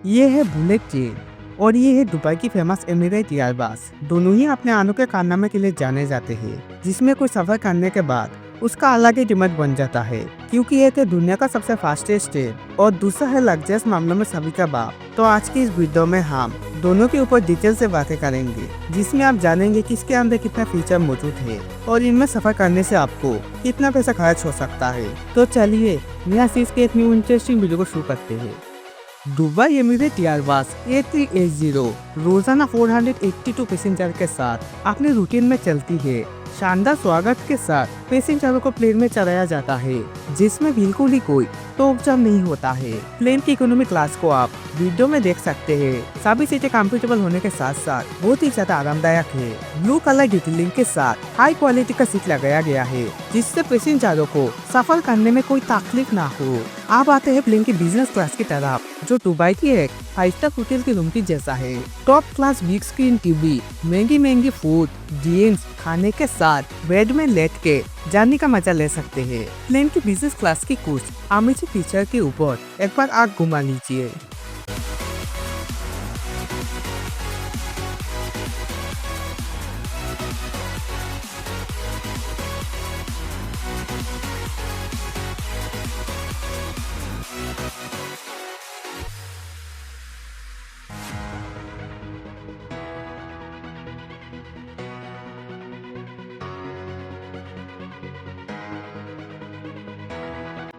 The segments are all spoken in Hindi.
ये है बुलेट ट्रेन और ये है दुबई की फेमस एमिरेट एयरबस। दोनों ही अपने अनोखे कारनामे के लिए जाने जाते हैं, जिसमें कोई सफर करने के बाद उसका अलग ही कीमत बन जाता है, क्योंकि ये है दुनिया का सबसे फास्टेस्ट ट्रेन और दूसरा है लग्जरियस मामलों में सभी का बाप। तो आज की इस वीडियो में हम दोनों के ऊपर डिटेल से बातें करेंगे, जिसमें आप जानेंगे कि इसके अंदर कितना फीचर मौजूद है और इनमें सफर करने से आपको कितना पैसा खर्च हो सकता है। तो चलिए नया सीरीज के एक न्यू इंटरेस्टिंग वीडियो को शुरू करते हैं। दुबई एमिरेट एयरबस A380 रोजाना 482 पैसेंजर के साथ अपने रूटीन में चलती है। शानदार स्वागत के साथ पैसेंजरों को प्लेन में चढ़ाया जाता है, जिसमें बिल्कुल ही कोई टोकजाम नहीं होता है। प्लेन की इकोनॉमी क्लास को आप वीडियो में देख सकते हैं। सभी सीटें कंफर्टेबल होने के साथ साथ बहुत ही ज्यादा आरामदायक है। ब्लू कलर डिटेलिंग के साथ हाई क्वालिटी का सीट लगाया गया है, जिससे पैसेंजरों को सफर करने में कोई तकलीफ ना हो। अब आते हैं प्लेन की बिजनेस क्लास की तरफ, जो दुबई की एक 5 स्टार होटल की रूम की जैसा है। Top class big screen TV, महंगी फूड, ड्रिंक्स खाने के साथ बेड में लेट के जर्नी का मजा ले सकते हैं। प्लेन की बिजनेस क्लास की कुछ अमेजिंग फीचर के ऊपर एक बार आँख घुमा लीजिए।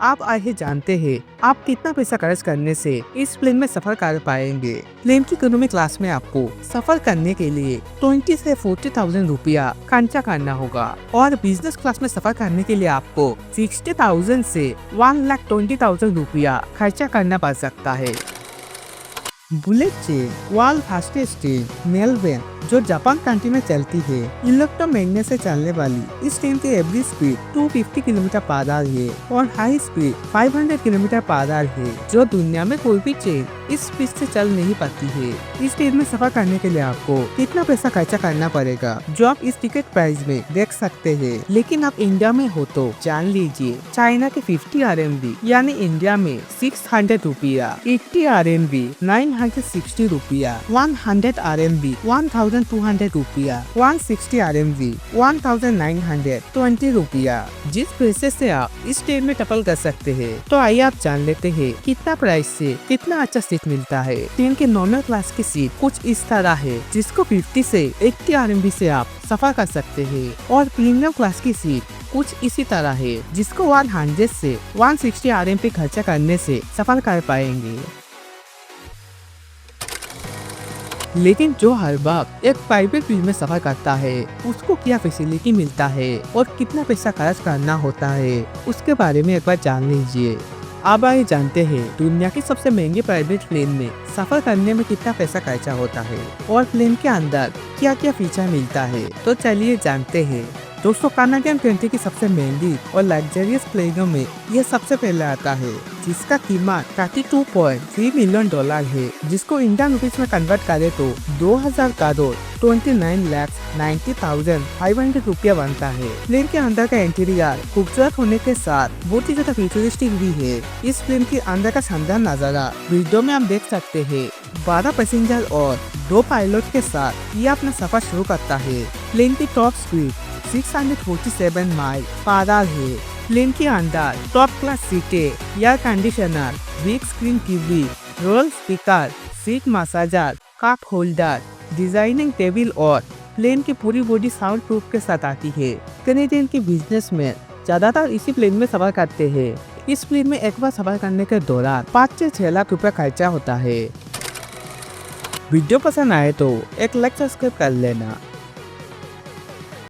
आप आइए जानते हैं आप कितना पैसा खर्च करने से इस प्लेन में सफर कर पाएंगे। प्लेन की इकोनॉमी क्लास में आपको सफर करने के लिए 20 से 40,000 रुपया खर्चा करना होगा और बिजनेस क्लास में सफर करने के लिए आपको 60,000 से 1,20,000 रुपया खर्चा करना पड़ सकता है। Bullet train world fastest train Melbourne, जो जापान कंट्री में चलती है, इलेक्ट्रोमैग्नेट से चलने वाली इस ट्रेन की एवरेज स्पीड 250 किलोमीटर पर आवर है और हाई स्पीड 500 किलोमीटर पर आवर है, जो दुनिया में कोई भी ट्रेन इस स्पीड से चल नहीं पाती है। इस ट्रेन में सफर करने के लिए आपको कितना पैसा खर्चा करना पड़ेगा, जो आप इस टिकट प्राइस में देख सकते हैं। लेकिन आप इंडिया में हो तो जान लीजिए, चाइना के 50 RMB यानी इंडिया में 600 रुपया, 80 RMB 960 रुपया, 100 RMB 1,200 रुपया, 160 RMB 1,920 रुपया, जिस पैसे से आप इस ट्रेन में ट्रैवल कर सकते हैं। तो आइए आप जान लेते हैं कितना प्राइस से कितना अच्छा सीट मिलता है। ट्रेन के नॉर्मल क्लास की सीट कुछ इस तरह है, जिसको 50 से 80 RMB से आप सफर कर सकते हैं और प्रीमियम क्लास की सीट कुछ इसी तरह है, जिसको 100 से 160 RMB खर्चा करने से सफर कर पाएंगे। लेकिन जो हर बार एक प्राइवेट प्लेन में सफर करता है, उसको क्या फैसिलिटी मिलता है और कितना पैसा खर्च करना होता है, उसके बारे में एक बार जान लीजिए। अब आइए जानते हैं दुनिया की सबसे महंगी प्राइवेट प्लेन में सफर करने में कितना पैसा खर्चा होता है और प्लेन के अंदर क्या क्या फीचर मिलता है। तो चलिए जानते हैं। दोस्तों, कनाडियन कंट्री की सबसे महंगी और लग्जरियस प्लेनों में यह सबसे पहले आता है, जिसका कीमत $32.3 मिलियन है, जिसको इंडियन रुपीस में कन्वर्ट करें तो 2,000 करोड़ 29,90,500 रुपया बनता है। प्लेन के अंदर का इंटीरियर खूबसूरत होने के साथ बहुत ही ज्यादा फ्यूचरिस्टिक भी है। इस प्लेन के अंदर का शानदार नजारा वीडियो में आप देख सकते हैं। 12 पैसेंजर और 2 पायलट के साथ ये अपना सफर शुरू करता है। प्लेन की top speed 647 mile per hour है। प्लेन के अंदर टॉप क्लास सीटें, air conditioner, big screen TV, roll speaker, seat massager, cup holder, designing table और प्लेन की पूरी बॉडी साउंड प्रूफ के साथ आती है। कनेडियन के बिजनेसमैन ज्यादातर इसी प्लेन में सफर करते हैं। इस प्लेन में एक बार सफर करने के दौरान 5 से 6 लाख रुपया खर्चा होता है। वीडियो पसंद आए तो एक लाइक सब्सक्राइब कर लेना।